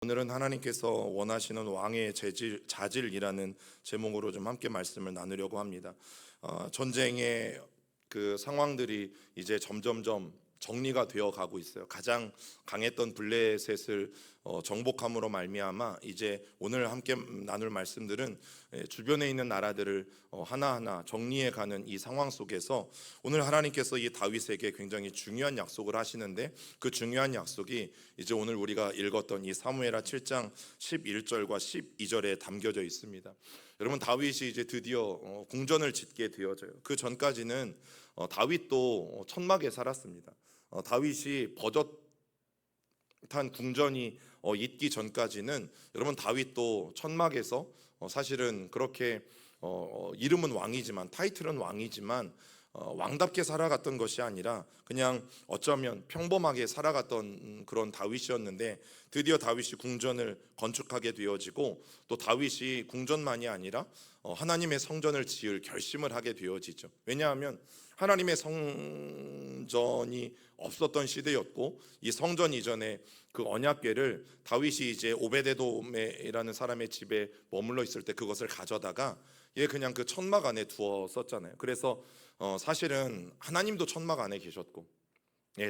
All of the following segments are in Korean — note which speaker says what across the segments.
Speaker 1: 오늘은 하나님께서 원하시는 왕의 자질이라는 제목으로 좀 함께 말씀을 나누려고 합니다. 전쟁의 그 상황들이 이제 점점점 정리가 되어 가고 있어요. 가장 강했던 블레셋을 정복함으로 말미암아 이제 오늘 함께 나눌 말씀들은 주변에 있는 나라들을 하나하나 정리해 가는 이 상황 속에서 오늘 하나님께서 이 다윗에게 굉장히 중요한 약속을 하시는데, 그 중요한 약속이 이제 오늘 우리가 읽었던 이 사무엘하 7장 11절과 12절에 담겨져 있습니다. 여러분, 다윗이 이제 드디어 궁전을 짓게 되어져요. 그 전까지는 다윗도 천막에 살았습니다. 다윗이 버젓한 궁전이 있기 전까지는 여러분, 다윗도 천막에서 사실은 그렇게 이름은 왕이지만, 타이틀은 왕이지만 왕답게 살아갔던 것이 아니라 그냥 어쩌면 평범하게 살아갔던 그런 다윗이었는데, 드디어 다윗이 궁전을 건축하게 되어지고, 또 다윗이 궁전만이 아니라 하나님의 성전을 지을 결심을 하게 되어지죠. 왜냐하면 하나님의 성전이 없었던 시대였고, 이 성전 이전에 그 언약궤를 다윗이 이제 오베데돔이라는 사람의 집에 머물러 있을 때 그것을 가져다가 얘 그냥 그 천막 안에 두었었잖아요. 그래서 사실은 하나님도 천막 안에 계셨고,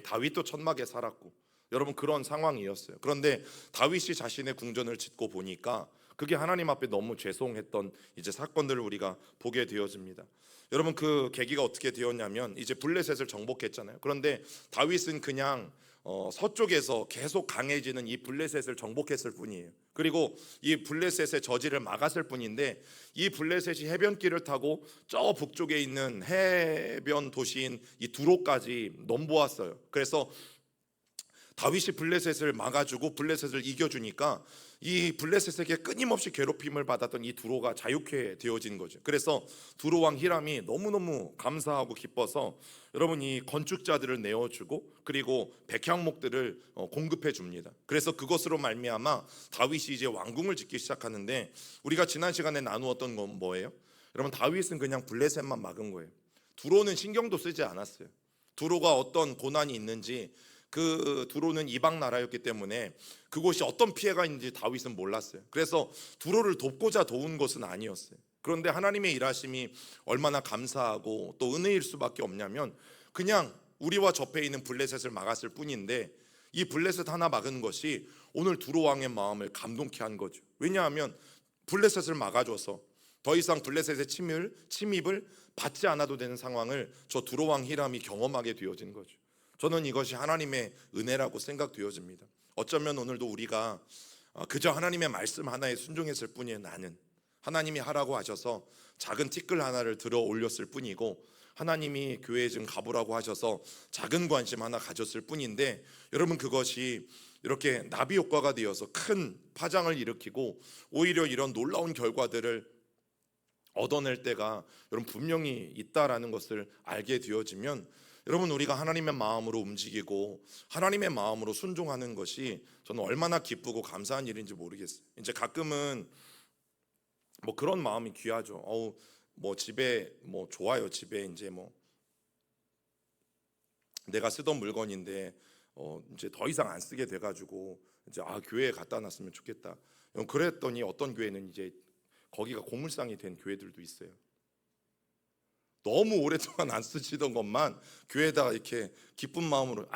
Speaker 1: 다윗도 천막에 살았고, 여러분 그런 상황이었어요. 그런데 다윗이 자신의 궁전을 짓고 보니까 그게 하나님 앞에 너무 죄송했던 이제 사건들을 우리가 보게 되어집니다. 여러분, 그 계기가 어떻게 되었냐면, 이제 블레셋을 정복했잖아요. 그런데 다윗은 그냥 서쪽에서 계속 강해지는 이 블레셋을 정복했을 뿐이에요. 그리고 이 블레셋의 저지를 막았을 뿐인데, 이 블레셋이 해변길을 타고 저 북쪽에 있는 해변 도시인 이 두로까지 넘보았어요. 그래서 다윗이 블레셋을 막아주고 블레셋을 이겨주니까 이 블레셋에게 끊임없이 괴롭힘을 받았던 이 두로가 자유케 되어진 거죠. 그래서 두로 왕 히람이 너무너무 감사하고 기뻐서 여러분, 이 건축자들을 내어주고 그리고 백향목들을 공급해 줍니다. 그래서 그것으로 말미암아 다윗이 이제 왕궁을 짓기 시작하는데, 우리가 지난 시간에 나누었던 건 뭐예요? 여러분, 다윗은 그냥 블레셋만 막은 거예요. 두로는 신경도 쓰지 않았어요. 두로가 어떤 고난이 있는지, 그 두로는 이방 나라였기 때문에 그곳이 어떤 피해가 있는지 다윗은 몰랐어요. 그래서 두로를 돕고자 도운 것은 아니었어요. 그런데 하나님의 일하심이 얼마나 감사하고 또 은혜일 수밖에 없냐면, 그냥 우리와 접해 있는 블레셋을 막았을 뿐인데 이 블레셋 하나 막은 것이 오늘 두로 왕의 마음을 감동케 한 거죠. 왜냐하면 블레셋을 막아줘서 더 이상 블레셋의 침입을 받지 않아도 되는 상황을 저 두로 왕 히람이 경험하게 되어진 거죠. 저는 이것이 하나님의 은혜라고 생각되어집니다. 어쩌면 오늘도 우리가 그저 하나님의 말씀 하나에 순종했을 뿐이에요. 나는 하나님이 하라고 하셔서 작은 티끌 하나를 들어 올렸을 뿐이고, 하나님이 교회에 좀 가보라고 하셔서 작은 관심 하나 가졌을 뿐인데, 여러분 그것이 이렇게 나비 효과가 되어서 큰 파장을 일으키고 오히려 이런 놀라운 결과들을 얻어낼 때가 여러분 분명히 있다라는 것을 알게 되어지면, 여러분 우리가 하나님의 마음으로 움직이고 하나님의 마음으로 순종하는 것이 저는 얼마나 기쁘고 감사한 일인지 모르겠어요. 이제 가끔은 뭐 그런 마음이 귀하죠. 뭐 집에 뭐 좋아요. 집에 이제 뭐 내가 쓰던 물건인데 이제 더 이상 안 쓰게 돼가지고 이제 교회에 갖다 놨으면 좋겠다. 그랬더니 어떤 교회는 이제 거기가 고물상이 된 교회들도 있어요. 너무 오랫동안 안 쓰시던 것만 교회에다가 이렇게 기쁜 마음으로,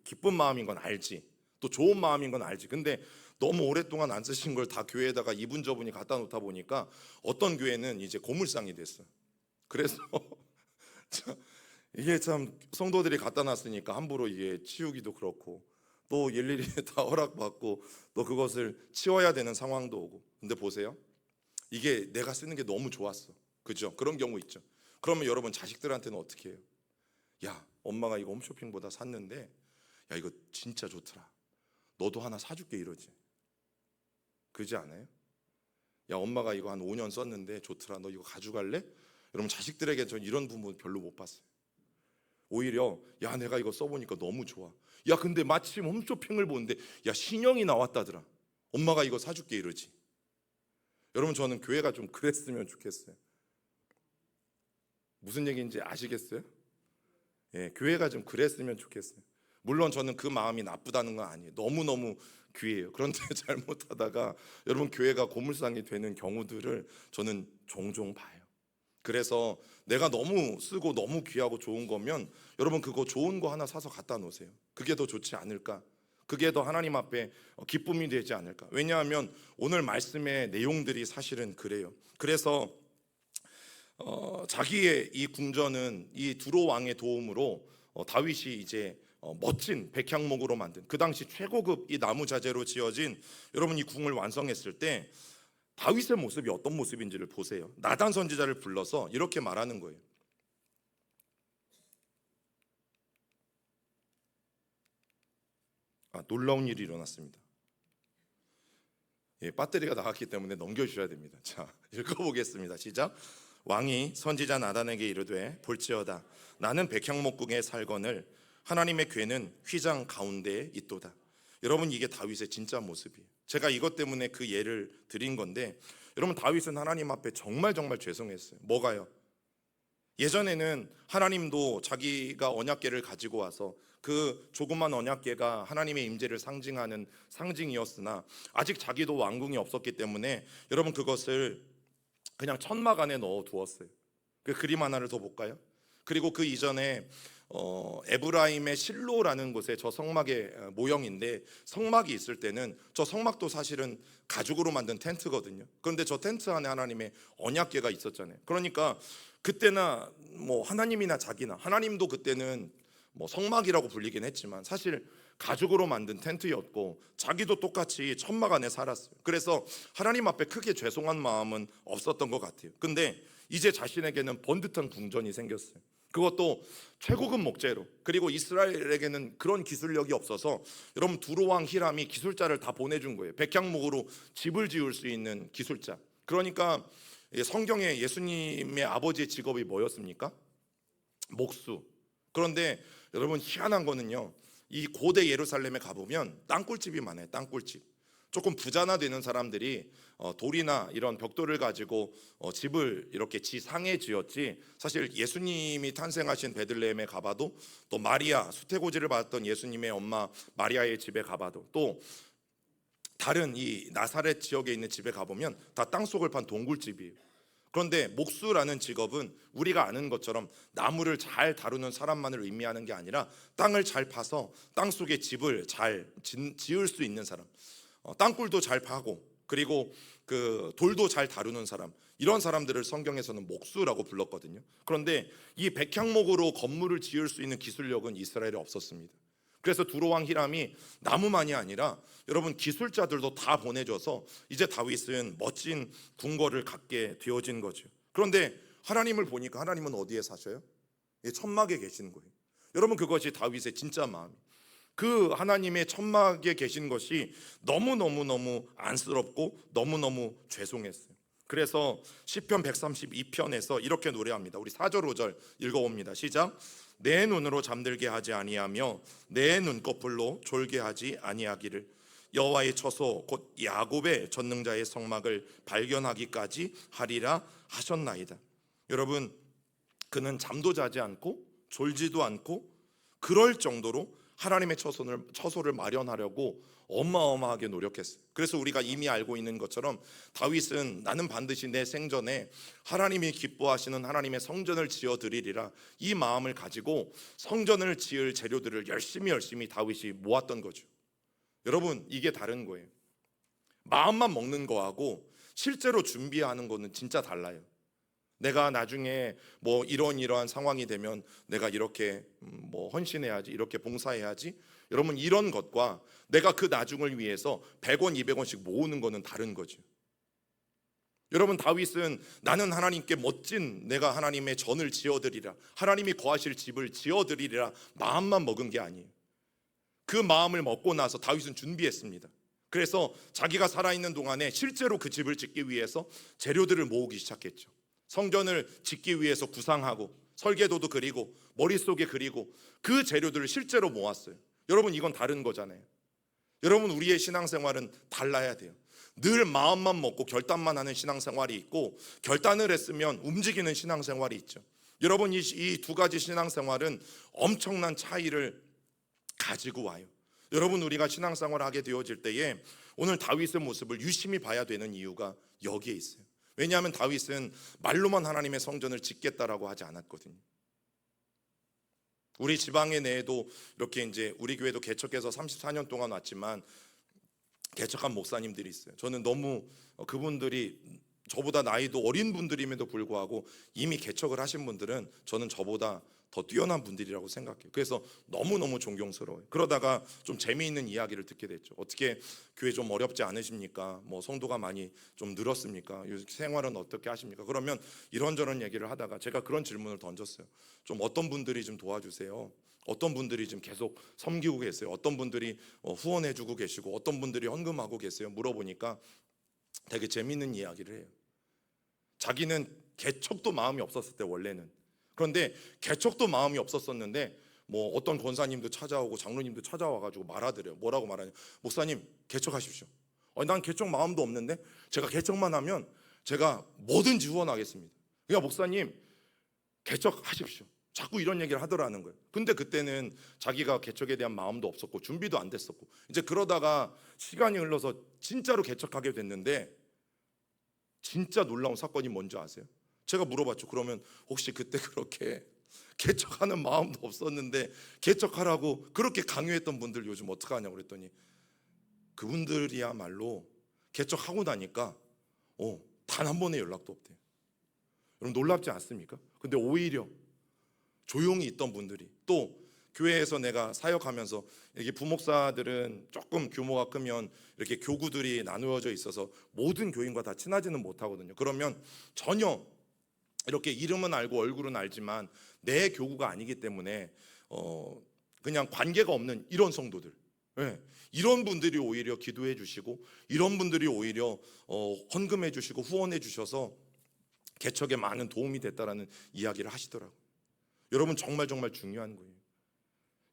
Speaker 1: 기쁜 마음인 건 알지, 또 좋은 마음인 건 알지, 근데 너무 오랫동안 안 쓰신 걸 다 교회에다가 이분저분이 갖다 놓다 보니까 어떤 교회는 이제 고물상이 됐어요. 그래서 이게 참 성도들이 갖다 놨으니까 함부로 이게 치우기도 그렇고, 또 일일이 다 허락받고 또 그것을 치워야 되는 상황도 오고. 근데 보세요, 이게 내가 쓰는 게 너무 좋았어, 그죠? 그런 경우 있죠. 그러면 여러분 자식들한테는 어떻게 해요? 야, 엄마가 이거 홈쇼핑보다 샀는데 야, 이거 진짜 좋더라, 너도 하나 사줄게, 이러지. 그러지 않아요? 야, 엄마가 이거 한 5년 썼는데 좋더라, 너 이거 가져갈래? 여러분, 자식들에게 전 이런 부분 별로 못 봤어요. 오히려 야, 내가 이거 써보니까 너무 좋아, 야 근데 마침 홈쇼핑을 보는데 야, 신형이 나왔다더라, 엄마가 이거 사줄게, 이러지. 여러분, 저는 교회가 좀 그랬으면 좋겠어요. 무슨 얘기인지 아시겠어요? 교회가 좀 그랬으면 좋겠어요. 물론 저는 그 마음이 나쁘다는 건 아니에요. 너무너무 귀해요. 그런데 잘못하다가 여러분 교회가 고물상이 되는 경우들을 저는 종종 봐요. 그래서 내가 너무 쓰고 너무 귀하고 좋은 거면 여러분 그거 좋은 거 하나 사서 갖다 놓으세요. 그게 더 좋지 않을까? 그게 더 하나님 앞에 기쁨이 되지 않을까? 왜냐하면 오늘 말씀의 내용들이 사실은 그래요. 그래서 자기의 이 궁전은 이 두로 왕의 도움으로 다윗이 이제 멋진 백향목으로 만든 그 당시 최고급 이 나무 자재로 지어진 여러분 이 궁을 완성했을 때 다윗의 모습이 어떤 모습인지를 보세요. 나단 선지자를 불러서 이렇게 말하는 거예요. 놀라운 일이 일어났습니다. 배터리가 나갔기 때문에 넘겨주셔야 됩니다. 자, 읽어보겠습니다. 시작. 왕이 선지자 나단에게 이르되 볼지어다 나는 백향목궁에 살거늘 하나님의 궤는 휘장 가운데에 있도다. 여러분 이게 다윗의 진짜 모습이에요. 제가 이것 때문에 그 예를 드린 건데 여러분 다윗은 하나님 앞에 정말 죄송했어요. 뭐가요? 예전에는 하나님도 자기가 언약궤를 가지고 와서 그 조그만 언약궤가 하나님의 임재를 상징하는 상징이었으나 아직 자기도 왕궁이 없었기 때문에 여러분 그것을 그냥 천막 안에 넣어 두었어요. 그 그림 하나를 더 볼까요? 그리고 그 이전에 에브라임의 실로라는 곳에 저 성막의 모형인데 성막이 있을 때는 저 성막도 사실은 가죽으로 만든 텐트거든요. 그런데 저 텐트 안에 하나님의 언약궤가 있었잖아요. 그러니까 그때나 뭐 하나님이나 자기나 하나님도 그때는 뭐 성막이라고 불리긴 했지만 사실 가죽으로 만든 텐트였고 자기도 똑같이 천막 안에 살았어요. 그래서 하나님 앞에 크게 죄송한 마음은 없었던 것 같아요. 근데 이제 자신에게는 번듯한 궁전이 생겼어요. 그것도 최고급 목재로. 그리고 이스라엘에게는 그런 기술력이 없어서 여러분 두로왕 히람이 기술자를 다 보내준 거예요. 백향목으로 집을 지을 수 있는 기술자. 그러니까 성경에 예수님의 아버지의 직업이 뭐였습니까? 목수. 그런데 여러분 희한한 거는요, 이 고대 예루살렘에 가보면 땅굴집이 많아요. 땅굴집. 조금 부자나 되는 사람들이 돌이나 이런 벽돌을 가지고 집을 이렇게 지상에 지었지, 사실 예수님이 탄생하신 베들레헴에 가봐도, 또 마리아 수태고지를 받았던 예수님의 엄마 마리아의 집에 가봐도, 또 다른 이 나사렛 지역에 있는 집에 가보면 다 땅속을 판 동굴집이에요. 그런데 목수라는 직업은 우리가 아는 것처럼 나무를 잘 다루는 사람만을 의미하는 게 아니라 땅을 잘 파서 땅속에 집을 잘 지을 수 있는 사람, 땅굴도 잘 파고 그리고 그 돌도 잘 다루는 사람, 이런 사람들을 성경에서는 목수라고 불렀거든요. 그런데 이 백향목으로 건물을 지을 수 있는 기술력은 이스라엘에 없었습니다. 그래서 두로왕 히람이 나무만이 아니라 여러분 기술자들도 다 보내줘서 이제 다윗은 멋진 궁궐을 갖게 되어진 거죠. 그런데 하나님을 보니까 하나님은 어디에 사셔요? 천막에 계시는 거예요. 여러분 그것이 다윗의 진짜 마음. 그 하나님의 천막에 계신 것이 너무 안쓰럽고 너무 죄송했어요. 그래서 시편 132편에서 이렇게 노래합니다. 우리 4절 5절 읽어봅니다. 시작. 내 눈으로 잠들게 하지 아니하며 내 눈꺼풀로 졸게 하지 아니하기를 여호와의 처소 곧 야곱의 전능자의 성막을 발견하기까지 하리라 하셨나이다. 여러분 그는 잠도 자지 않고 졸지도 않고 그럴 정도로 하나님의 처소를 마련하려고 어마어마하게 노력했어요. 그래서 우리가 이미 알고 있는 것처럼 다윗은 나는 반드시 내 생전에 하나님이 기뻐하시는 하나님의 성전을 지어드리리라 이 마음을 가지고 성전을 지을 재료들을 열심히 다윗이 모았던 거죠. 여러분 이게 다른 거예요. 마음만 먹는 거하고 실제로 준비하는 거는 진짜 달라요. 내가 나중에 뭐 이러한 상황이 되면 내가 이렇게 뭐 헌신해야지, 이렇게 봉사해야지, 여러분 이런 것과 내가 그 나중을 위해서 100원 200원씩 모으는 거는 다른 거죠. 여러분 다윗은 나는 하나님께 멋진 내가 하나님의 전을 지어드리라, 하나님이 거하실 집을 지어드리라 마음만 먹은 게 아니에요. 그 마음을 먹고 나서 다윗은 준비했습니다. 그래서 자기가 살아있는 동안에 실제로 그 집을 짓기 위해서 재료들을 모으기 시작했죠. 성전을 짓기 위해서 구상하고 설계도도 그리고 머릿속에 그리고 그 재료들을 실제로 모았어요. 여러분 이건 다른 거잖아요. 여러분 우리의 신앙생활은 달라야 돼요. 늘 마음만 먹고 결단만 하는 신앙생활이 있고 결단을 했으면 움직이는 신앙생활이 있죠. 여러분 이 두 가지 신앙생활은 엄청난 차이를 가지고 와요. 여러분, 우리가 신앙생활을 하게 되어질 때에 오늘 다윗의 모습을 유심히 봐야 되는 이유가 여기에 있어요. 왜냐하면 다윗은 말로만 하나님의 성전을 짓겠다라고 하지 않았거든요. 우리 지방의 내에도 이렇게 이제 우리 교회도 개척해서 34년 동안 왔지만 개척한 목사님들이 있어요. 저는 너무 그분들이 저보다 나이도 어린 분들임에도 불구하고 이미 개척을 하신 분들은 저는 저보다 더 뛰어난 분들이라고 생각해요. 그래서 너무너무 존경스러워요. 그러다가 좀 재미있는 이야기를 듣게 됐죠. 어떻게 교회 좀 어렵지 않으십니까? 뭐 성도가 많이 좀 늘었습니까? 생활은 어떻게 하십니까? 그러면 이런저런 얘기를 하다가 제가 그런 질문을 던졌어요. 좀 어떤 분들이 좀 도와주세요. 어떤 분들이 지금 계속 섬기고 계세요. 어떤 분들이 후원해주고 계시고 어떤 분들이 헌금하고 계세요. 물어보니까 되게 재미있는 이야기를 해요. 자기는 개척도 마음이 없었을 때 원래는, 그런데 개척도 마음이 없었었는데 뭐 어떤 권사님도 찾아오고 장로님도 찾아와가지고 말하더래요. 뭐라고 말하냐? 목사님 개척하십시오. 난 개척 마음도 없는데 제가 개척만 하면 제가 뭐든지 후원하겠습니다. 그러니까 목사님 개척하십시오. 자꾸 이런 얘기를 하더라는 거예요. 근데 그때는 자기가 개척에 대한 마음도 없었고 준비도 안 됐었고, 이제 그러다가 시간이 흘러서 진짜로 개척하게 됐는데 진짜 놀라운 사건이 뭔지 아세요? 제가 물어봤죠. 그러면 혹시 그때 그렇게 개척하는 마음도 없었는데 개척하라고 그렇게 강요했던 분들 요즘 어떡하냐고 그랬더니 그분들이야말로 개척하고 나니까 단 한 번의 연락도 없대요. 여러분 놀랍지 않습니까? 근데 오히려 조용히 있던 분들이, 또 교회에서 내가 사역하면서 이게 부목사들은 조금 규모가 크면 이렇게 교구들이 나누어져 있어서 모든 교인과 다 친하지는 못하거든요. 그러면 전혀 이렇게 이름은 알고 얼굴은 알지만 내 교구가 아니기 때문에 그냥 관계가 없는 이런 성도들, 이런 분들이 오히려 기도해 주시고 이런 분들이 오히려 헌금해 주시고 후원해 주셔서 개척에 많은 도움이 됐다라는 이야기를 하시더라고요. 여러분 정말 중요한 거예요.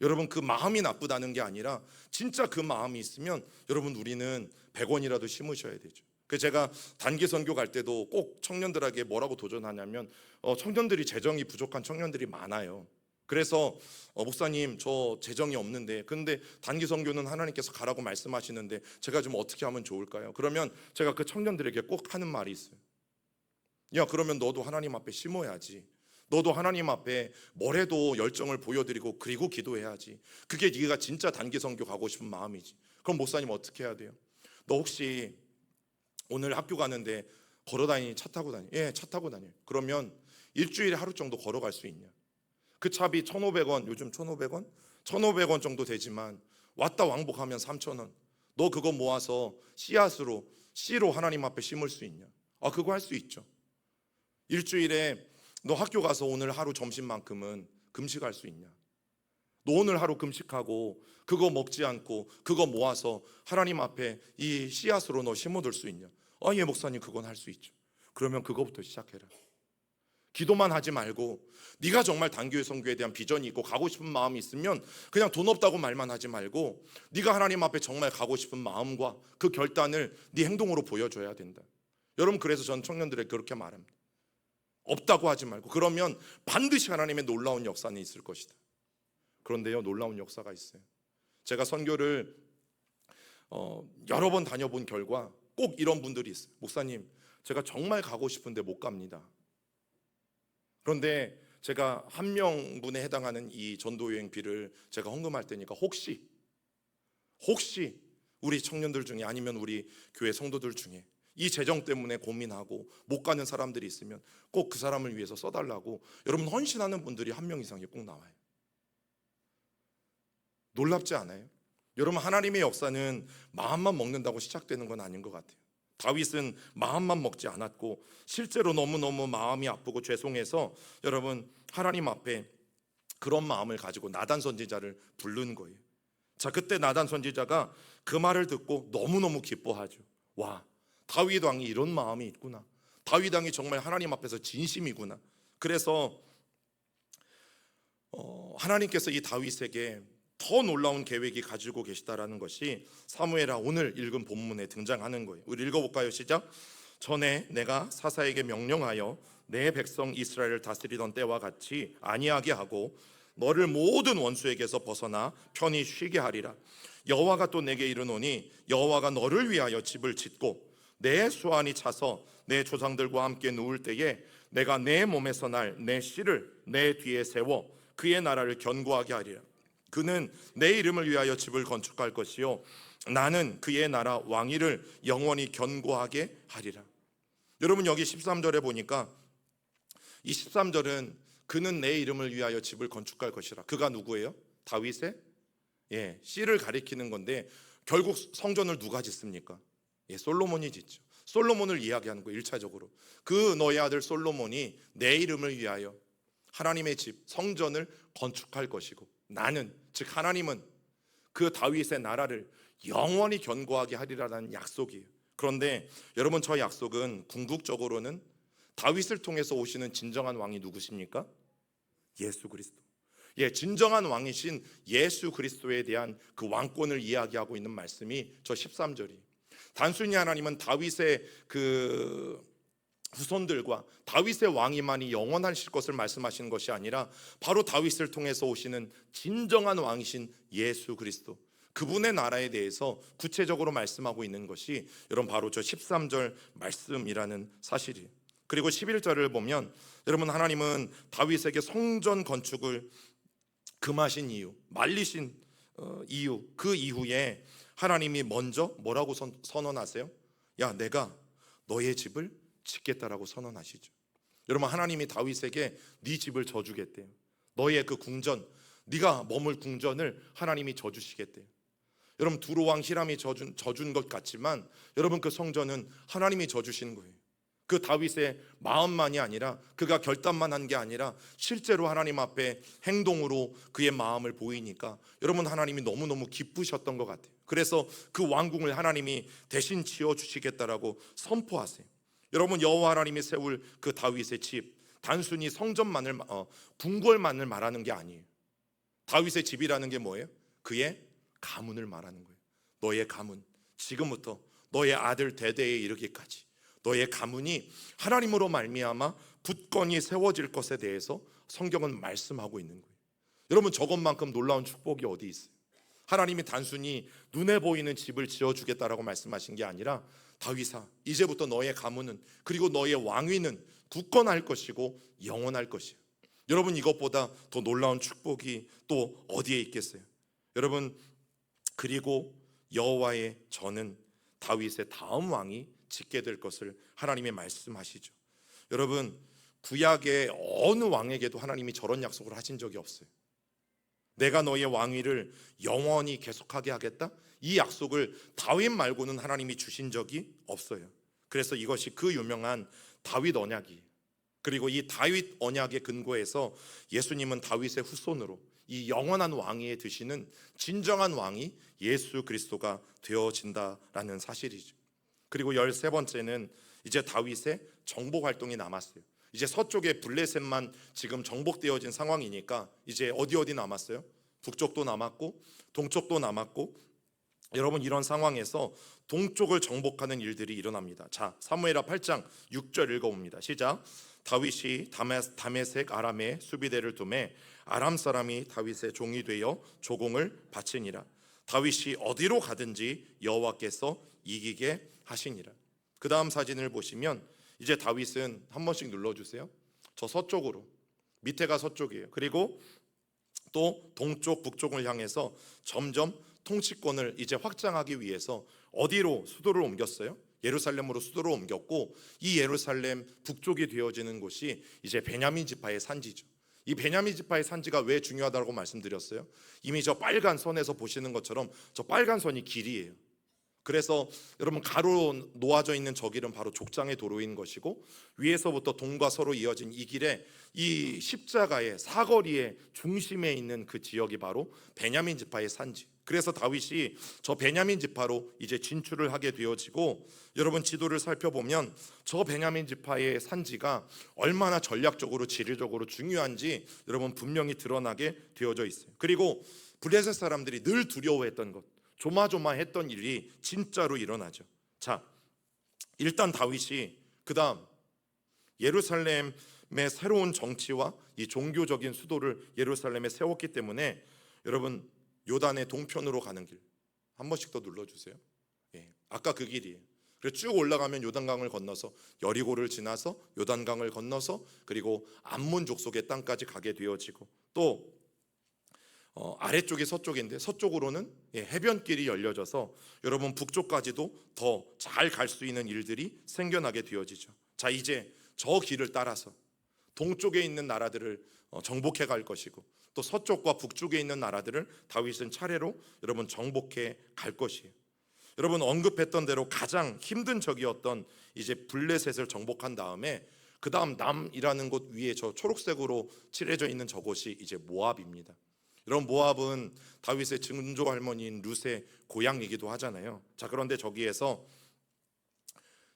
Speaker 1: 여러분 그 마음이 나쁘다는 게 아니라 진짜 그 마음이 있으면 여러분 우리는 100원이라도 심으셔야 되죠. 그래서 제가 단기 선교 갈 때도 꼭 청년들에게 뭐라고 도전하냐면 청년들이 재정이 부족한 청년들이 많아요. 그래서 목사님 저 재정이 없는데 근데 단기 선교는 하나님께서 가라고 말씀하시는데 제가 좀 어떻게 하면 좋을까요? 그러면 제가 그 청년들에게 꼭 하는 말이 있어요. 야 그러면 너도 하나님 앞에 심어야지. 너도 하나님 앞에 뭐래도 열정을 보여드리고 그리고 기도해야지. 그게 네가 진짜 단기 선교 가고 싶은 마음이지. 그럼 목사님 어떻게 해야 돼요? 너 혹시 오늘 학교 가는데 걸어다니니 차 타고 다니? 예, 차 타고 다녀요. 그러면 일주일에 하루 정도 걸어갈 수 있냐? 그 차비 1,500원, 요즘 1,500원? 1,500원 정도 되지만 왔다 왕복하면 3,000원. 너 그거 모아서 씨로 하나님 앞에 심을 수 있냐? 그거 할 수 있죠. 일주일에 너 학교 가서 오늘 하루 점심만큼은 금식할 수 있냐? 너 오늘 하루 금식하고 그거 먹지 않고 그거 모아서 하나님 앞에 이 씨앗으로 너 심어둘 수 있냐? 예 목사님 그건 할 수 있죠. 그러면 그거부터 시작해라. 기도만 하지 말고 네가 정말 단교회 선교에 대한 비전이 있고 가고 싶은 마음이 있으면 그냥 돈 없다고 말만 하지 말고 네가 하나님 앞에 정말 가고 싶은 마음과 그 결단을 네 행동으로 보여줘야 된다. 여러분 그래서 전 청년들에게 그렇게 말합니다. 없다고 하지 말고 그러면 반드시 하나님의 놀라운 역사는 있을 것이다. 그런데요 놀라운 역사가 있어요. 제가 선교를 여러 번 다녀본 결과 꼭 이런 분들이 있어요. 목사님 제가 정말 가고 싶은데 못 갑니다. 그런데 제가 한 명분에 해당하는 이 전도여행비를 제가 헌금할 테니까 혹시 우리 청년들 중에 아니면 우리 교회 성도들 중에 이 재정 때문에 고민하고 못 가는 사람들이 있으면 꼭 그 사람을 위해서 써달라고 여러분 헌신하는 분들이 한 명 이상이 꼭 나와요. 놀랍지 않아요? 여러분 하나님의 역사는 마음만 먹는다고 시작되는 건 아닌 것 같아요. 다윗은 마음만 먹지 않았고 실제로 너무너무 마음이 아프고 죄송해서 여러분 하나님 앞에 그런 마음을 가지고 나단 선지자를 부른 거예요. 자 그때 나단 선지자가 그 말을 듣고 너무너무 기뻐하죠. 와 다윗 왕이 이런 마음이 있구나. 다윗 왕이 정말 하나님 앞에서 진심이구나. 그래서 하나님께서 이 다윗에게 더 놀라운 계획이 가지고 계시다라는 것이 사무엘하 오늘 읽은 본문에 등장하는 거예요. 우리 읽어볼까요? 시작. 전에 내가 사사에게 명령하여 내 백성 이스라엘을 다스리던 때와 같이 아니하게 하고 너를 모든 원수에게서 벗어나 편히 쉬게 하리라. 여호와가 또 내게 이르노니 여호와가 너를 위하여 집을 짓고 내 수완이 차서 내 조상들과 함께 누울 때에 내가 내 몸에서 날 내 씨를 내 뒤에 세워 그의 나라를 견고하게 하리라. 그는 내 이름을 위하여 집을 건축할 것이요 나는 그의 나라 왕위를 영원히 견고하게 하리라. 여러분, 여기 13절에 보니까 이 13절은 그는 내 이름을 위하여 집을 건축할 것이라. 그가 누구예요? 다윗의 씨를 가리키는 건데, 결국 성전을 누가 짓습니까? 솔로몬이 짓죠. 솔로몬을 이야기하는 거예요. 1차적으로 그 너의 아들 솔로몬이 내 이름을 위하여 하나님의 집 성전을 건축할 것이고, 나는, 즉 하나님은 그 다윗의 나라를 영원히 견고하게 하리라는 약속이에요. 그런데 여러분, 저 약속은 궁극적으로는 다윗을 통해서 오시는 진정한 왕이 누구십니까? 예수 그리스도. 진정한 왕이신 예수 그리스도에 대한 그 왕권을 이야기하고 있는 말씀이 저 13절이. 단순히 하나님은 다윗의 그 후손들과 다윗의 왕위만이 영원하실 것을 말씀하시는 것이 아니라 바로 다윗을 통해서 오시는 진정한 왕이신 예수 그리스도, 그분의 나라에 대해서 구체적으로 말씀하고 있는 것이 여러분 바로 저 13절 말씀이라는 사실이에요. 그리고 11절을 보면 여러분, 하나님은 다윗에게 성전 건축을 금하신 이유, 말리신 이유, 그 이후에 하나님이 먼저 뭐라고 선언하세요? 야, 내가 너의 집을 짓겠다라고 선언하시죠. 여러분, 하나님이 다윗에게 네 집을 져주겠대요. 너의 그 궁전, 네가 머물 궁전을 하나님이 져주시겠대요. 여러분, 두로왕 히람이 져준 것 같지만 여러분, 그 성전은 하나님이 져주신 거예요. 그 다윗의 마음만이 아니라, 그가 결단만 한 게 아니라 실제로 하나님 앞에 행동으로 그의 마음을 보이니까 여러분, 하나님이 너무너무 기쁘셨던 것 같아요. 그래서 그 왕궁을 하나님이 대신 지어주시겠다라고 선포하세요. 여러분, 여호와 하나님이 세울 그 다윗의 집, 단순히 성전만을 궁궐만을 말하는 게 아니에요. 다윗의 집이라는 게 뭐예요? 그의 가문을 말하는 거예요. 너의 가문, 지금부터 너의 아들 대대에 이르기까지 너의 가문이 하나님으로 말미암아 굳건히 세워질 것에 대해서 성경은 말씀하고 있는 거예요. 여러분, 저것만큼 놀라운 축복이 어디 있어요? 하나님이 단순히 눈에 보이는 집을 지어주겠다라고 말씀하신 게 아니라, 다윗아, 이제부터 너의 가문은, 그리고 너의 왕위는 굳건할 것이고 영원할 것이에요. 여러분, 이것보다 더 놀라운 축복이 또 어디에 있겠어요? 여러분, 그리고 여호와의 전은 다윗의 다음 왕이 짓게 될 것을 하나님이 말씀하시죠. 여러분, 구약의 어느 왕에게도 하나님이 저런 약속을 하신 적이 없어요. 내가 너의 왕위를 영원히 계속하게 하겠다, 이 약속을 다윗 말고는 하나님이 주신 적이 없어요. 그래서 이것이 그 유명한 다윗 언약이에요. 그리고 이 다윗 언약의 근거에서 예수님은 다윗의 후손으로 이 영원한 왕위에 드시는 진정한 왕이 예수 그리스도가 되어진다라는 사실이죠. 그리고 13번째는 이제 다윗의 정복 활동이 남았어요. 이제 서쪽의 블레셋만 지금 정복되어진 상황이니까 이제 어디 남았어요? 북쪽도 남았고 동쪽도 남았고, 여러분, 이런 상황에서 동쪽을 정복하는 일들이 일어납니다. 자, 사무엘하 8장 6절 읽어봅니다. 시작. 다윗이 다메섹 아람에 수비대를 두매 아람 사람이 다윗의 종이 되어 조공을 바치니라. 다윗이 어디로 가든지 여호와께서 이기게 하시니라. 그 다음 사진을 보시면 이제 다윗은 한 번씩 눌러주세요. 저 서쪽으로, 밑에가 서쪽이에요. 그리고 또 동쪽 북쪽을 향해서 점점 통치권을 이제 확장하기 위해서 어디로 수도를 옮겼어요? 예루살렘으로 수도를 옮겼고, 이 예루살렘 북쪽이 되어지는 곳이 이제 베냐민 지파의 산지죠. 이 베냐민 지파의 산지가 왜 중요하다고 말씀드렸어요? 이미 저 빨간 선에서 보시는 것처럼 저 빨간 선이 길이에요. 그래서 여러분, 가로 놓아져 있는 저 길은 바로 족장의 도로인 것이고, 위에서부터 동과 서로 이어진 이 길에 이 십자가의 사거리의 중심에 있는 그 지역이 바로 베냐민 지파의 산지. 그래서 다윗이 저 베냐민 지파로 이제 진출을 하게 되어지고, 여러분, 지도를 살펴보면 저 베냐민 지파의 산지가 얼마나 전략적으로 지리적으로 중요한지 여러분 분명히 드러나게 되어져 있어요. 그리고 블레셋 사람들이 늘 두려워했던 것, 조마조마했던 일이 진짜로 일어나죠. 자, 일단 다윗이 그 다음 예루살렘 새로운 정치와 이 종교적인 수도를 예루살렘에 세웠기 때문에 여러분 요단의 동편으로 가는 길 한 번씩 더 눌러주세요. 예, 아까 그 길이에요. 그래서 쭉 올라가면 요단강을 건너서 여리고를 지나서 요단강을 건너서 그리고 암몬 족속의 땅까지 가게 되어지고 또 아래쪽이 서쪽인데 서쪽으로는 해변길이 열려져서 여러분 북쪽까지도 더 잘 갈 수 있는 일들이 생겨나게 되어지죠. 자, 이제 저 길을 따라서 동쪽에 있는 나라들을 정복해 갈 것이고 또 서쪽과 북쪽에 있는 나라들을 다윗은 차례로 여러분 정복해 갈 것이에요. 여러분 언급했던 대로 가장 힘든 적이었던 이제 블레셋을 정복한 다음에 그 다음 남이라는 곳 위에 저 초록색으로 칠해져 있는 저곳이 이제 모압입니다. 여러분 모압은 다윗의 증조 할머니인 룻의 고향이기도 하잖아요. 자, 그런데 저기에서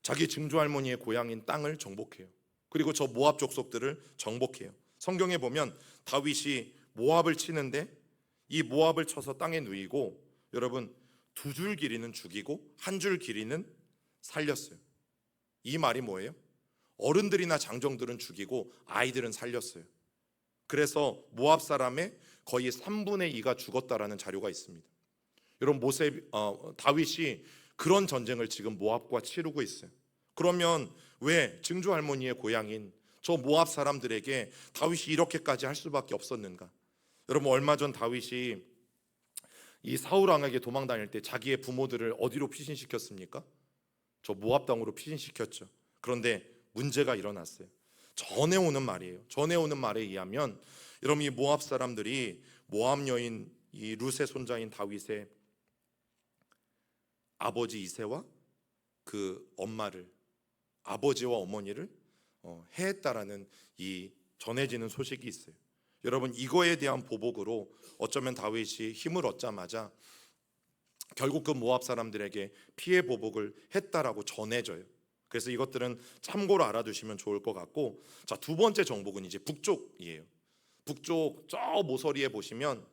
Speaker 1: 자기 증조 할머니의 고향인 땅을 정복해요. 그리고 저 모압 족속들을 정복해요. 성경에 보면 다윗이 모압을 치는데 이 모압을 쳐서 땅에 누이고 여러분 두 줄 길이는 죽이고 한 줄 길이는 살렸어요. 이 말이 뭐예요? 어른들이나 장정들은 죽이고 아이들은 살렸어요. 그래서 모압 사람의 거의 3분의 2가 죽었다라는 자료가 있습니다. 여러분 다윗이 그런 전쟁을 지금 모압과 치르고 있어요. 그러면 왜 증조 할머니의 고향인 저 모압 사람들에게 다윗이 이렇게까지 할 수밖에 없었는가? 여러분 얼마 전 다윗이 이 사울 왕에게 도망 다닐 때 자기의 부모들을 어디로 피신시켰습니까? 저 모압 땅으로 피신시켰죠. 그런데 문제가 일어났어요. 전해 오는 말이에요. 전해 오는 말에 의하면 여러분 이 모압 사람들이 모압 여인 이 룻의 손자인 다윗의 아버지 이새와 그 엄마를 아버지와 어머니를 해했다라는 이 전해지는 소식이 있어요. 여러분 이거에 대한 보복으로 어쩌면 다윗이 힘을 얻자마자 결국 그 모압 사람들에게 피해 보복을 했다라고 전해져요. 그래서 이것들은 참고로 알아두시면 좋을 것 같고, 자, 두 번째 정복은 이제 북쪽이에요. 북쪽 저 모서리에 보시면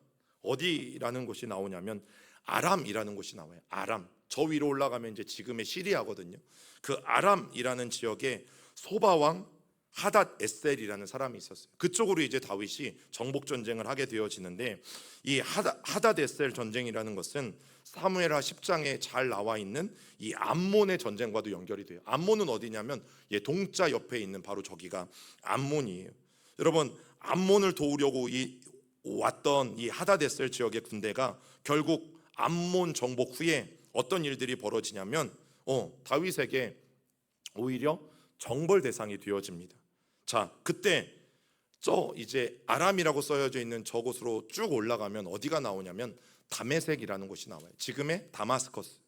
Speaker 1: 어디라는 곳이 나오냐면 아람이라는 곳이 나와요. 아람. 저 위로 올라가면 이제 지금의 시리아거든요. 그 아람이라는 지역에 소바왕 하닷 에셀이라는 사람이 있었어요. 그쪽으로 이제 다윗이 정복 전쟁을 하게 되어지는데 이 하닷 에셀 전쟁이라는 것은 사무엘하 10장에 잘 나와 있는 이 암몬의 전쟁과도 연결이 돼요. 암몬은 어디냐면 동자 옆에 있는 바로 저기가 암몬이에요. 여러분 암몬을 도우려고 왔던 이 하닷 에셀 지역의 군대가 결국 암몬 정복 후에 어떤 일들이 벌어지냐면 다윗에게 오히려 정벌 대상이 되어집니다. 자, 그때 이제 아람이라고 써져 있는 저곳으로 쭉 올라가면 어디가 나오냐면 다메섹이라는 곳이 나와요. 지금의 다마스커스.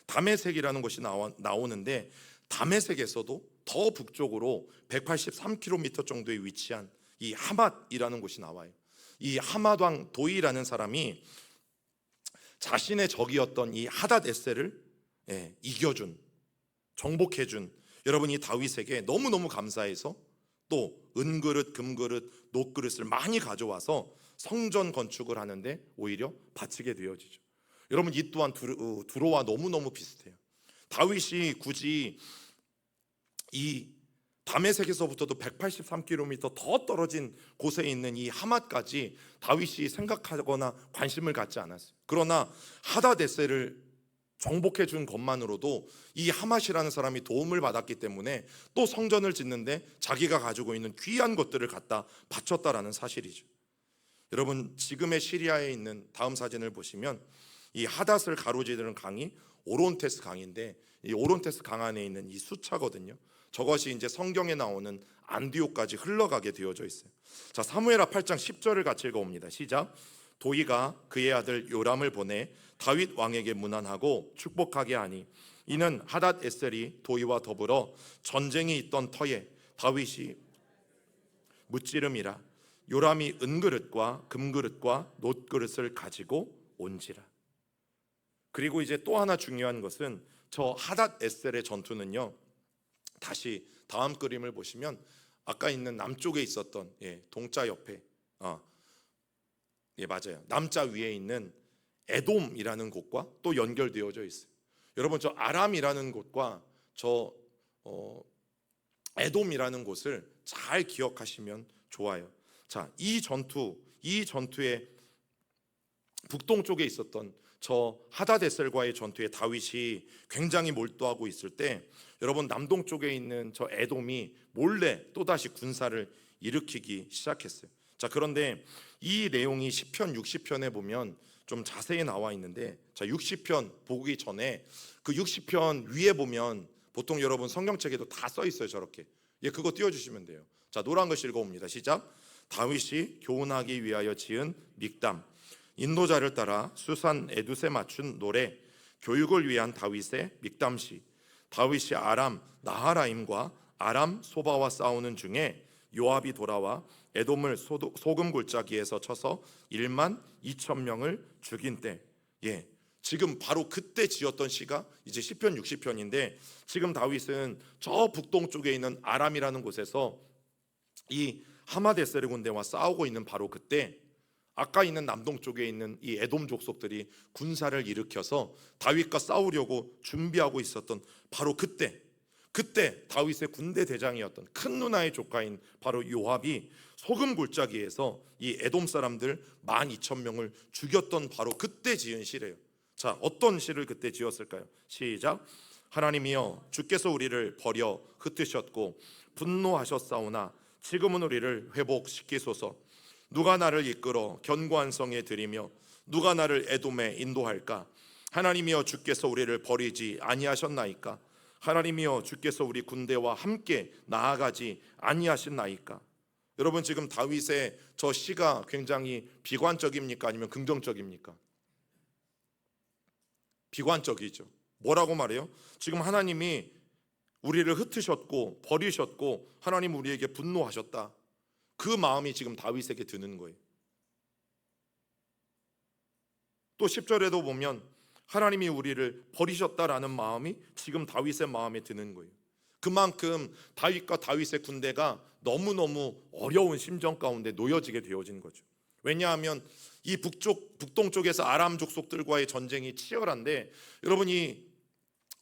Speaker 1: 다메섹이라는 곳이 나오는데 다메섹에서도 더 북쪽으로 183km 정도에 위치한 이 하맛이라는 곳이 나와요. 이 하맛 왕 도이라는 사람이 자신의 적이었던 이 하닷 에셀을 이겨준, 정복해준 여러분 이 다윗에게 너무너무 감사해서 또 은그릇, 금그릇, 녹그릇을 많이 가져와서 성전 건축을 하는데 오히려 바치게 되어지죠. 여러분 이 또한 두로와 너무너무 비슷해요. 다윗이 굳이 이 다메섹에서부터도 183km 더 떨어진 곳에 있는 이 하맛까지 다윗이 생각하거나 관심을 갖지 않았어요. 그러나 하닷에셀을 정복해 준 것만으로도 이 하맛이라는 사람이 도움을 받았기 때문에 또 성전을 짓는데 자기가 가지고 있는 귀한 것들을 갖다 바쳤다라는 사실이죠. 여러분 지금의 시리아에 있는 다음 사진을 보시면 이 하닷을 가로지르는 강이 오론테스 강인데 이 오론테스 강 안에 있는 이 수차거든요. 저것이 이제 성경에 나오는 안디옥까지 흘러가게 되어져 있어요. 자, 사무엘하 8장 10절을 같이 읽어봅니다. 시작. 도이가 그의 아들 요람을 보내 다윗 왕에게 문안하고 축복하게 하니 이는 하닷 에셀이 도이와 더불어 전쟁이 있던 터에 다윗이 무찌름이라 요람이 은그릇과 금그릇과 놋그릇을 가지고 온지라. 그리고 이제 또 하나 중요한 것은 저 하닷 에셀의 전투는요, 다시 다음 그림을 보시면 아까 있는 남쪽에 있었던 동자 옆에 맞아요. 남자 위에 있는 에돔이라는 곳과 또 연결되어져 있어요. 여러분 저 아람이라는 곳과 저 에돔이라는 곳을 잘 기억하시면 좋아요. 자, 이 전투의 북동쪽에 있었던 저 하다데셀과의 전투에 다윗이 굉장히 몰두하고 있을 때, 여러분 남동쪽에 있는 저 에돔이 몰래 또다시 군사를 일으키기 시작했어요. 자, 그런데 이 내용이 시편 60편에 보면 좀 자세히 나와 있는데, 자 60편 보기 전에 그 60편 위에 보면 보통 여러분 성경책에도 다 써 있어요. 저렇게. 예, 그거 띄워주시면 돼요. 자, 노란 글씨 읽어봅니다. 시작. 다윗이 교훈하기 위하여 지은 믹담, 인도자를 따라 수산 에두세 맞춘 노래, 교육을 위한 다윗의 믹담시. 다윗이 아람 나하라임과 아람 소바와 싸우는 중에 요압이 돌아와 에돔을 소금 골짜기에서 쳐서 1만 2천 명을 죽인 때. 예, 지금 바로 그때 지었던 시가 이제 시편 60편인데, 지금 다윗은 저 북동쪽에 있는 아람이라는 곳에서 이 하마데세르 군대와 싸우고 있는 바로 그때, 아까 있는 남동쪽에 있는 이 에돔 족속들이 군사를 일으켜서 다윗과 싸우려고 준비하고 있었던 바로 그때 다윗의 군대 대장이었던 큰 누나의 조카인 바로 요압이 소금 골짜기에서 이 에돔 사람들 12,000명을 죽였던 바로 그때 지은 시래요. 자, 어떤 시를 그때 지었을까요? 시작. 하나님이여, 주께서 우리를 버려 흩으셨고 분노하셨사오나 지금은 우리를 회복시키소서. 누가 나를 이끌어 견고한 성에 들이며 누가 나를 에돔에 인도할까? 하나님이여, 주께서 우리를 버리지 아니하셨나이까? 하나님이여, 주께서 우리 군대와 함께 나아가지 아니하셨나이까? 여러분, 지금 다윗의 저 시가 굉장히 비관적입니까? 아니면 긍정적입니까? 비관적이죠. 뭐라고 말해요? 지금 하나님이 우리를 흩으셨고 버리셨고 하나님 우리에게 분노하셨다. 그 마음이 지금 다윗에게 드는 거예요. 또 10절에도 보면 하나님이 우리를 버리셨다라는 마음이 지금 다윗의 마음에 드는 거예요. 그만큼 다윗과 다윗의 군대가 너무너무 어려운 심정 가운데 놓여지게 되어진 거죠. 왜냐하면 이 북동쪽에서 아람 족속들과의 전쟁이 치열한데, 여러분이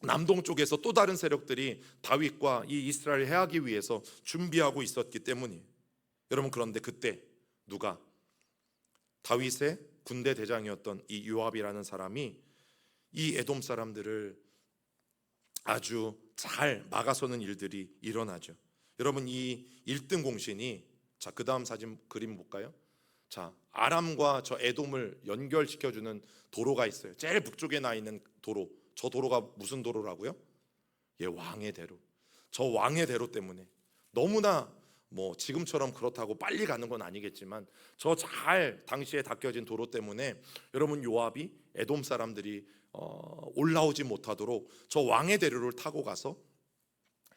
Speaker 1: 남동쪽에서 또 다른 세력들이 다윗과 이 이스라엘을 해하기 위해서 준비하고 있었기 때문이에요. 여러분, 그런데 그때 누가? 다윗의 군대 대장이었던 이 요압이라는 사람이 이 에돔 사람들을 아주 잘 막아서는 일들이 일어나죠. 여러분, 이 1등 공신이, 자, 그 다음 사진 그림 볼까요? 자, 아람과 저 에돔을 연결시켜주는 도로가 있어요. 제일 북쪽에 나 있는 도로. 저 도로가 무슨 도로라고요? 예, 왕의 대로. 저 왕의 대로 때문에 너무나 뭐 지금처럼 그렇다고 빨리 가는 건 아니겠지만 저 잘 당시에 닦여진 도로 때문에 여러분, 요압이 에돔 사람들이 올라오지 못하도록 저 왕의 대로를 타고 가서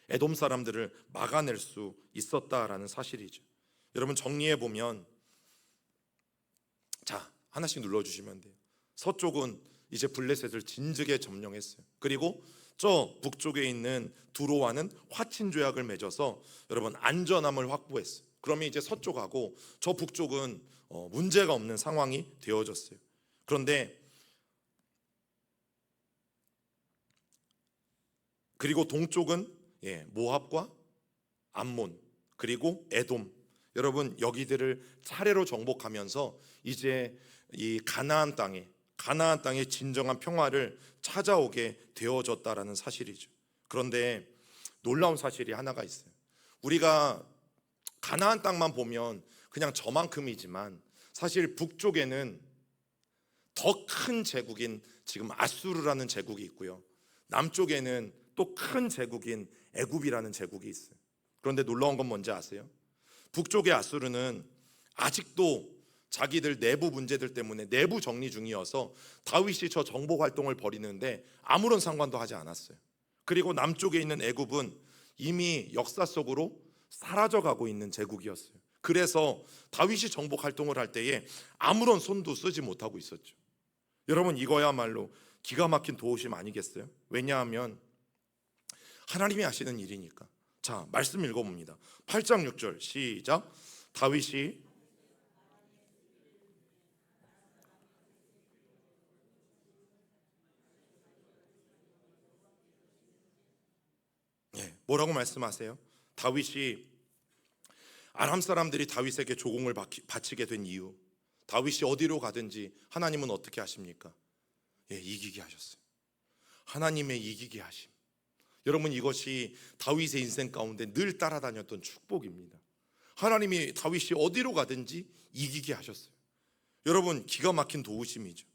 Speaker 1: 에돔 사람들을 막아낼 수 있었다라는 사실이죠. 여러분, 정리해 보면, 자, 하나씩 눌러주시면 돼요. 서쪽은 이제 블레셋을 진즉에 점령했어요. 그리고 저 북쪽에 있는 두로와는 화친 조약을 맺어서 여러분 안전함을 확보했어요. 그러면 이제 서쪽하고 저 북쪽은 문제가 없는 상황이 되어졌어요. 그런데 그리고 동쪽은 모압과 암몬 그리고 에돔, 여러분 여기들을 차례로 정복하면서 이제 이 가나안 땅의 진정한 평화를 찾아오게 되어졌다라는 사실이죠. 그런데 놀라운 사실이 하나가 있어요. 우리가 가나안 땅만 보면 그냥 저만큼이지만 사실 북쪽에는 더 큰 제국인 지금 아수르라는 제국이 있고요. 남쪽에는 또 큰 제국인 애굽이라는 제국이 있어요. 그런데 놀라운 건 뭔지 아세요? 북쪽의 아수르는 아직도 자기들 내부 문제들 때문에 내부 정리 중이어서 다윗이 저 정복 활동을 벌이는데 아무런 상관도 하지 않았어요. 그리고 남쪽에 있는 애굽은 이미 역사 속으로 사라져가고 있는 제국이었어요. 그래서 다윗이 정복 활동을 할 때에 아무런 손도 쓰지 못하고 있었죠. 여러분, 이거야말로 기가 막힌 도우심 아니겠어요? 왜냐하면 하나님이 하시는 일이니까. 자, 말씀 읽어봅니다. 8장 6절 시작. 다윗이 뭐라고 말씀하세요? 다윗이 아람 사람들이 다윗에게 조공을 바치게 된 이유, 다윗이 어디로 가든지 하나님은 어떻게 하십니까? 이기게 하셨어요. 하나님의 이기게 하심. 여러분, 이것이 다윗의 인생 가운데 늘 따라다녔던 축복입니다. 하나님이 다윗이 어디로 가든지 이기게 하셨어요. 여러분, 기가 막힌 도우심이죠.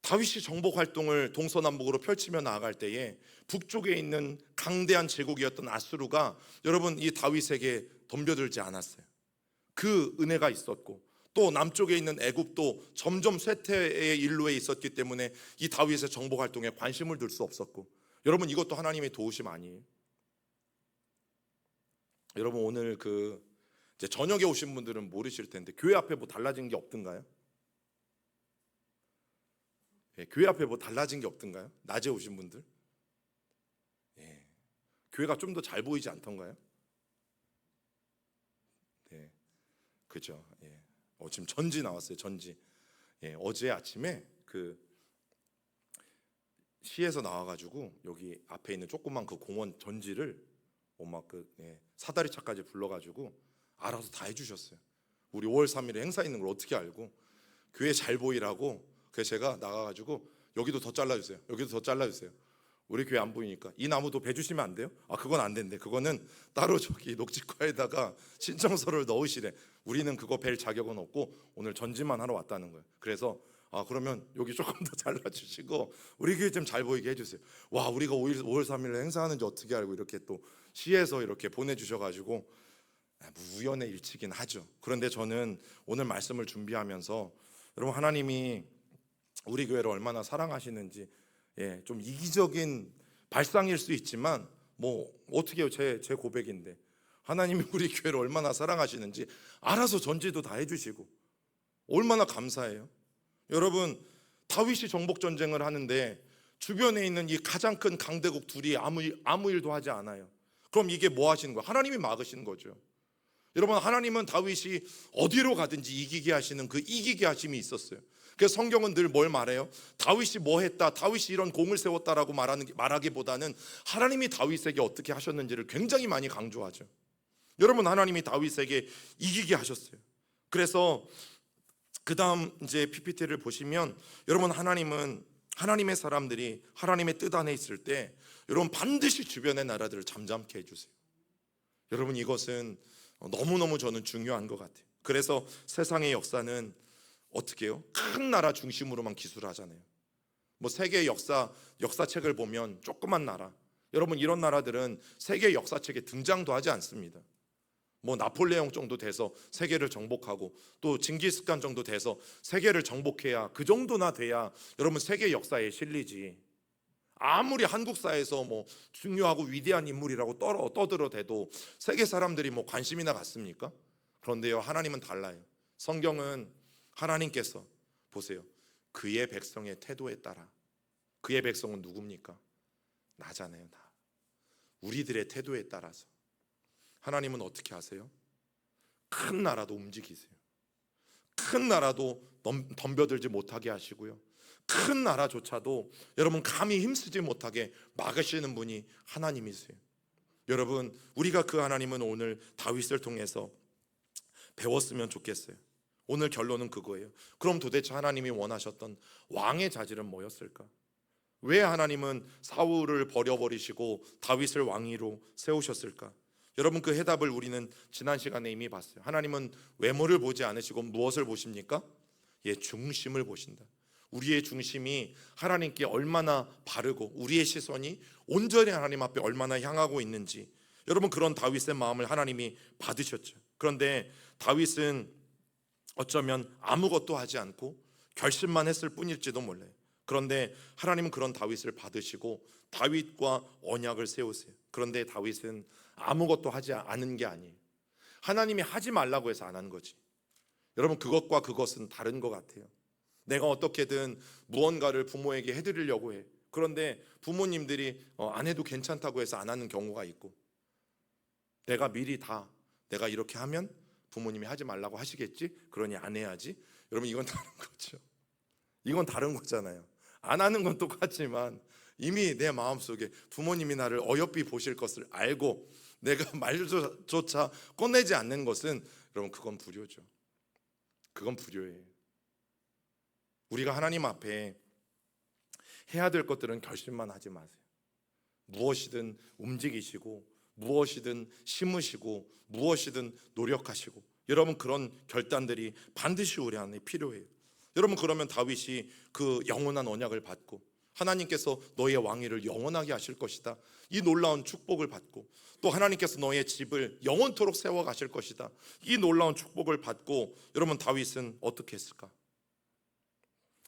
Speaker 1: 다윗이 정복 활동을 동서남북으로 펼치며 나아갈 때에 북쪽에 있는 강대한 제국이었던 아수르가 여러분 이 다윗에게 덤벼들지 않았어요. 그 은혜가 있었고, 또 남쪽에 있는 애굽도 점점 쇠퇴의 일로에 있었기 때문에 이 다윗의 정복 활동에 관심을 둘 수 없었고, 여러분 이것도 하나님의 도우심 아니에요? 여러분, 오늘 이제 저녁에 오신 분들은 모르실 텐데 교회 앞에 뭐 달라진 게 없던가요? 교회 앞에 뭐 달라진 게 없던가요? 낮에 오신 분들? 교회가 좀 더 잘 보이지 않던가요? 그죠? 지금 전지 나왔어요. 전지. 어제 아침에 시에서 나와가지고 여기 앞에 있는 조그만 그 공원 전지를 사다리 차까지 불러가지고 알아서 다 해주셨어요. 우리 5월 3일에 행사 있는 걸 어떻게 알고, 교회 잘 보이라고. 그래서 제가 나가가지고 여기도 더 잘라주세요. 여기도 더 잘라주세요. 우리 교회 안 보이니까 이 나무도 베주시면 안 돼요? 그건 안 된대. 그거는 따로 저기 녹지과에다가 신청서를 넣으시래. 우리는 그거 벨 자격은 없고 오늘 전지만 하러 왔다는 거예요. 그래서 그러면 여기 조금 더 잘라주시고 우리 교회 좀 잘 보이게 해주세요. 와, 우리가 5월 3일에 행사하는지 어떻게 알고 이렇게 또 시에서 이렇게 보내주셔가지고 우연의 일치긴 하죠. 그런데 저는 오늘 말씀을 준비하면서 여러분, 하나님이 우리 교회를 얼마나 사랑하시는지, 좀 이기적인 발상일 수 있지만 뭐 어떻게 해요? 제 고백인데 하나님이 우리 교회를 얼마나 사랑하시는지 알아서 전지도 다 해주시고 얼마나 감사해요. 여러분, 다윗이 정복 전쟁을 하는데 주변에 있는 이 가장 큰 강대국 둘이 아무 일도 하지 않아요. 그럼 이게 뭐 하시는 거예요? 하나님이 막으시는 거죠. 여러분, 하나님은 다윗이 어디로 가든지 이기게 하시는 그 이기게 하심이 있었어요. 그래서 성경은 늘 뭘 말해요? 다윗이 뭐 했다, 다윗이 이런 공을 세웠다라고 말하기보다는 하나님이 다윗에게 어떻게 하셨는지를 굉장히 많이 강조하죠. 여러분, 하나님이 다윗에게 이기게 하셨어요. 그래서 그 다음 이제 PPT를 보시면 여러분, 하나님은 하나님의 사람들이 하나님의 뜻 안에 있을 때 여러분 반드시 주변의 나라들을 잠잠케 해주세요. 여러분, 이것은 너무너무 저는 중요한 것 같아요. 그래서 세상의 역사는 어떻게 해요? 큰 나라 중심으로만 기술하잖아요. 뭐 세계 역사책을 보면 조그만 나라, 여러분 이런 나라들은 세계 역사책에 등장도 하지 않습니다. 뭐 나폴레옹 정도 돼서 세계를 정복하고 또 징기스칸 정도 돼서 세계를 정복해야, 그 정도나 돼야 여러분 세계 역사에 실리지. 아무리 한국사에서 뭐 중요하고 위대한 인물이라고 떠들어대도 세계 사람들이 뭐 관심이나 갖습니까? 그런데요, 하나님은 달라요. 성경은 하나님께서 보세요, 그의 백성의 태도에 따라, 그의 백성은 누굽니까? 나잖아요. 나. 우리들의 태도에 따라서 하나님은 어떻게 하세요? 큰 나라도 움직이세요. 큰 나라도 덤벼들지 못하게 하시고요, 큰 나라조차도 여러분 감히 힘쓰지 못하게 막으시는 분이 하나님이세요. 여러분, 우리가 그 하나님은 오늘 다윗을 통해서 배웠으면 좋겠어요. 오늘 결론은 그거예요. 그럼 도대체 하나님이 원하셨던 왕의 자질은 뭐였을까? 왜 하나님은 사울을 버려버리시고 다윗을 왕위로 세우셨을까? 여러분, 그 해답을 우리는 지난 시간에 이미 봤어요. 하나님은 외모를 보지 않으시고 무엇을 보십니까? 중심을 보신다. 우리의 중심이 하나님께 얼마나 바르고 우리의 시선이 온전히 하나님 앞에 얼마나 향하고 있는지, 여러분 그런 다윗의 마음을 하나님이 받으셨죠. 그런데 다윗은 어쩌면 아무것도 하지 않고 결심만 했을 뿐일지도 몰라요. 그런데 하나님은 그런 다윗을 받으시고 다윗과 언약을 세우세요. 그런데 다윗은 아무것도 하지 않은 게 아니에요. 하나님이 하지 말라고 해서 안 한 거지. 여러분, 그것과 그것은 다른 것 같아요. 내가 어떻게든 무언가를 부모에게 해드리려고 해. 그런데 부모님들이 안 해도 괜찮다고 해서 안 하는 경우가 있고, 내가 미리 내가 이렇게 하면 부모님이 하지 말라고 하시겠지? 그러니 안 해야지. 여러분, 이건 다른 거죠. 이건 다른 거잖아요. 안 하는 건 똑같지만 이미 내 마음속에 부모님이 나를 어여삐 보실 것을 알고 내가 말조차 꺼내지 않는 것은, 여러분, 그건 불효죠. 그건 불효예요. 우리가 하나님 앞에 해야 될 것들은 결심만 하지 마세요. 무엇이든 움직이시고, 무엇이든 심으시고, 무엇이든 노력하시고, 여러분, 그런 결단들이 반드시 우리 안에 필요해요. 여러분, 그러면 다윗이 그 영원한 언약을 받고, 하나님께서 너의 왕위를 영원하게 하실 것이다, 이 놀라운 축복을 받고, 또 하나님께서 너의 집을 영원토록 세워 가실 것이다, 이 놀라운 축복을 받고, 여러분, 다윗은 어떻게 했을까?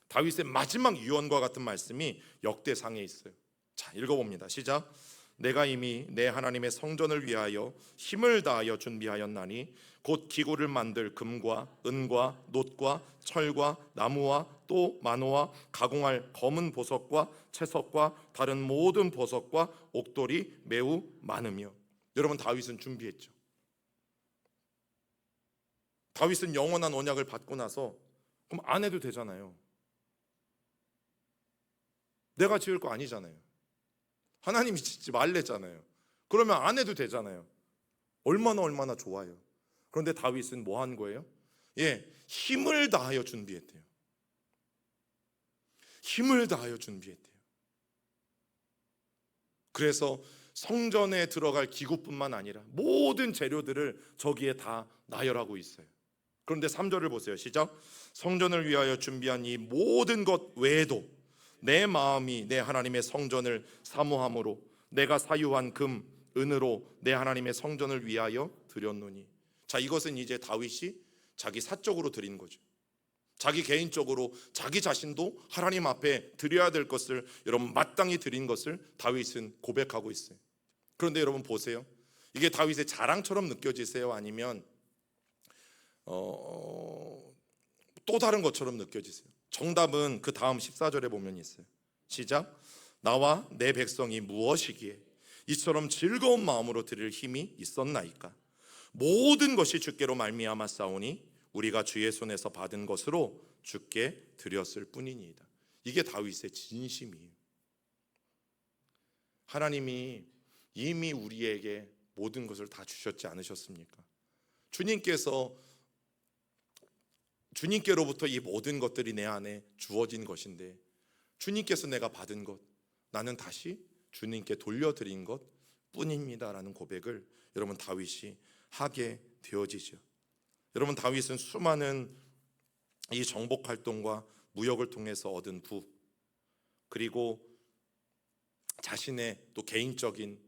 Speaker 1: 다윗의 마지막 유언과 같은 말씀이 역대상에 있어요. 자, 읽어봅니다. 시작. 내가 이미 내 하나님의 성전을 위하여 힘을 다하여 준비하였나니 곧 기구를 만들 금과 은과 놋과 철과 나무와 또 만호와 가공할 검은 보석과 채석과 다른 모든 보석과 옥돌이 매우 많으며. 여러분, 다윗은 준비했죠. 다윗은 영원한 언약을 받고 나서 그럼 안 해도 되잖아요. 내가 지을 거 아니잖아요. 하나님이 짓지 말랬잖아요. 그러면 안 해도 되잖아요. 얼마나 좋아요. 그런데 다윗은 뭐 한 거예요? 힘을 다하여 준비했대요. 힘을 다하여 준비했대요. 그래서 성전에 들어갈 기구뿐만 아니라 모든 재료들을 저기에 다 나열하고 있어요. 그런데 3절을 보세요. 시작. 성전을 위하여 준비한 이 모든 것 외에도 내 마음이 내 하나님의 성전을 사모함으로 내가 사유한 금, 은으로 내 하나님의 성전을 위하여 드렸노니. 자, 이것은 이제 다윗이 자기 사적으로 드린 거죠. 자기 개인적으로 자기 자신도 하나님 앞에 드려야 될 것을 여러분 마땅히 드린 것을 다윗은 고백하고 있어요. 그런데 여러분 보세요. 이게 다윗의 자랑처럼 느껴지세요? 아니면 또 다른 것처럼 느껴지세요? 정답은 그 다음 14절에 보면 있어요. 시작. 나와 내 백성이 무엇이기에 이처럼 즐거운 마음으로 드릴 힘이 있었나이까? 모든 것이 주께로 말미암아 싸우니 우리가 주의 손에서 받은 것으로 주께 드렸을 뿐이니이다. 이게 다윗의 진심이에요. 하나님이 이미 우리에게 모든 것을 다 주셨지 않으셨습니까? 주님께로부터 이 모든 것들이 내 안에 주어진 것인데, 주님께서 내가 받은 것, 나는 다시 주님께 돌려드린 것 뿐입니다라는 고백을 여러분 다윗이 하게 되어지죠. 여러분, 다윗은 수많은 이 정복 활동과 무역을 통해서 얻은 부, 그리고 자신의 또 개인적인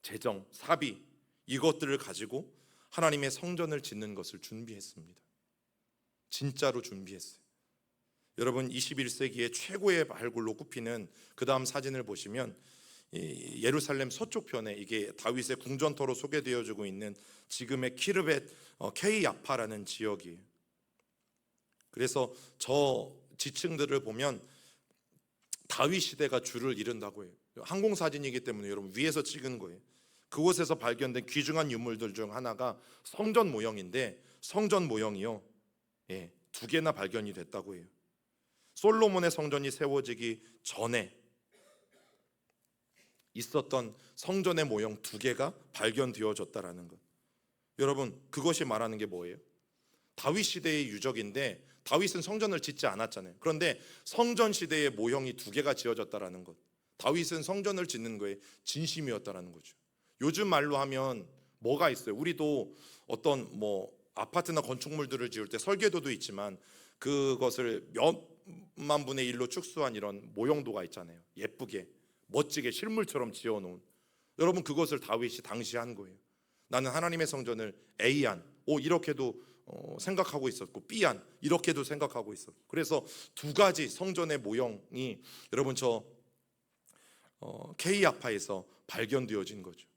Speaker 1: 재정, 사비, 이것들을 가지고 하나님의 성전을 짓는 것을 준비했습니다. 진짜로 준비했어요. 여러분, 21세기의 최고의 발굴로 꼽히는 그 다음 사진을 보시면 예루살렘 서쪽편에 이게 다윗의 궁전터로 소개되어지고 있는 지금의 키르벳 케이야파라는 지역이에요. 그래서 저 지층들을 보면 다윗 시대가 줄을 이룬다고 해요. 항공사진이기 때문에 여러분 위에서 찍은 거예요. 그곳에서 발견된 귀중한 유물들 중 하나가 성전 모형인데, 성전 모형이요, 2개나 발견이 됐다고 해요. 솔로몬의 성전이 세워지기 전에 있었던 성전의 모형 2개가 발견되어졌다라는 것. 여러분, 그것이 말하는 게 뭐예요? 다윗 시대의 유적인데 다윗은 성전을 짓지 않았잖아요. 그런데 성전 시대의 모형이 2개가 지어졌다라는 것. 다윗은 성전을 짓는 거에 진심이었다라는 거죠. 요즘 말로 하면 뭐가 있어요? 우리도 어떤 아파트나 건축물들을 지을 때 설계도도 있지만 그것을 몇만 분의 1로 축소한 이런 모형도가 있잖아요. 예쁘게 멋지게 실물처럼 지어놓은. 여러분, 그것을 다윗이 당시 한 거예요. 나는 하나님의 성전을 A안, 이렇게도 생각하고 있었고, B안 이렇게도 생각하고 있었고, 그래서 2가지 성전의 모형이 여러분 저 케이야파에서 발견되어진 거죠.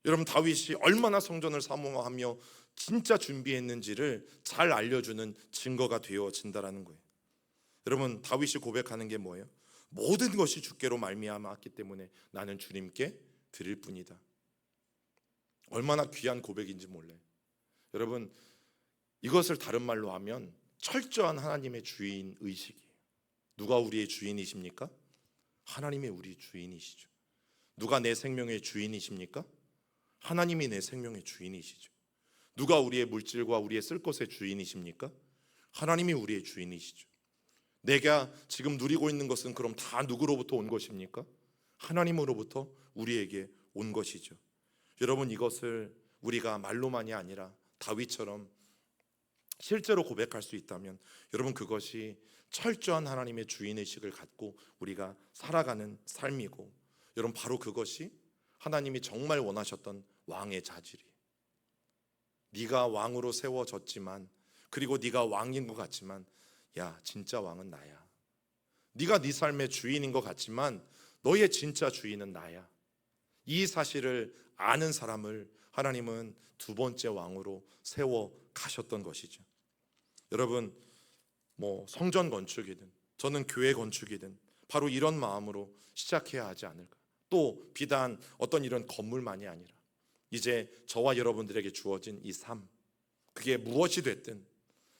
Speaker 1: 여러분, 다윗이 얼마나 성전을 사모하며 진짜 준비했는지를 잘 알려주는 증거가 되어진다라는 거예요. 여러분, 다윗이 고백하는 게 뭐예요? 모든 것이 주께로 말미암았기 때문에 나는 주님께 드릴 뿐이다. 얼마나 귀한 고백인지 몰라요. 여러분, 이것을 다른 말로 하면 철저한 하나님의 주인 의식이에요. 누가 우리의 주인이십니까? 하나님이 우리 주인이시죠. 누가 내 생명의 주인이십니까? 하나님이 내 생명의 주인이시죠. 누가 우리의 물질과 우리의 쓸 것의 주인이십니까? 하나님이 우리의 주인이시죠. 내가 지금 누리고 있는 것은 그럼 다 누구로부터 온 것입니까? 하나님으로부터 우리에게 온 것이죠. 여러분, 이것을 우리가 말로만이 아니라 다윗처럼 실제로 고백할 수 있다면 여러분, 그것이 철저한 하나님의 주인의식을 갖고 우리가 살아가는 삶이고, 여러분, 바로 그것이 하나님이 정말 원하셨던 왕의 자질이에요. 네가 왕으로 세워졌지만, 그리고 네가 왕인 것 같지만, 야, 진짜 왕은 나야. 네가 네 삶의 주인인 것 같지만 너의 진짜 주인은 나야. 이 사실을 아는 사람을 하나님은 두 번째 왕으로 세워 가셨던 것이죠. 여러분, 성전 건축이든 저는 교회 건축이든 바로 이런 마음으로 시작해야 하지 않을까. 또 비단 어떤 이런 건물만이 아니라 이제 저와 여러분들에게 주어진 이 삶, 그게 무엇이 됐든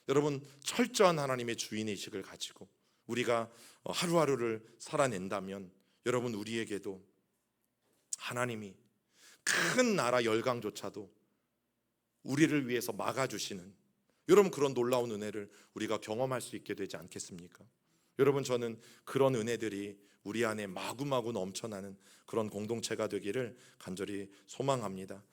Speaker 1: 여러분, 철저한 하나님의 주인의식을 가지고 우리가 하루하루를 살아낸다면 여러분, 우리에게도 하나님이 큰 나라 열강조차도 우리를 위해서 막아주시는, 여러분, 그런 놀라운 은혜를 우리가 경험할 수 있게 되지 않겠습니까? 여러분, 저는 그런 은혜들이 우리 안에 마구마구 넘쳐나는 그런 공동체가 되기를 간절히 소망합니다.